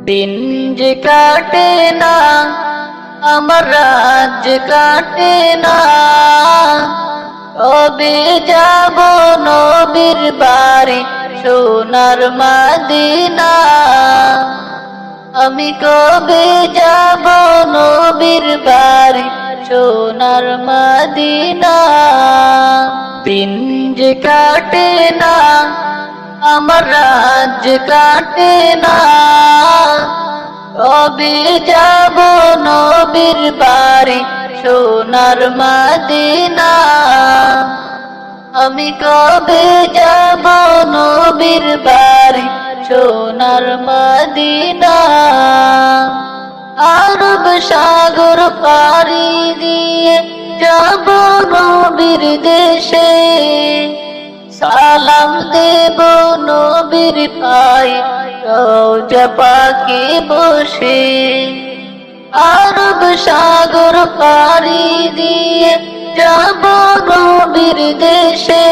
দিন যে কাটে না, আমার রাত যে কাটে না, কবে যাব নবীর বাড়ি সোনার মদিনা। আমি কবে যাব নবীর বাড়ি সোনার মদিনা। দিন যে কাটে না, আমার রাত যে কাটে না, কবে যাব নবীর বাড়ি সোনার মদিনা। আমি কবে যাব নবীর বাড়ি সোনার মদিনা। আরব সাগর পাড়ি দিয়ে যাব নবীর দেশে, সালাম দেব নবীর পায়ে রওজা পাকে বসে। আরব সাগর পাড়ি দিয়ে যাব নবীর দেশে।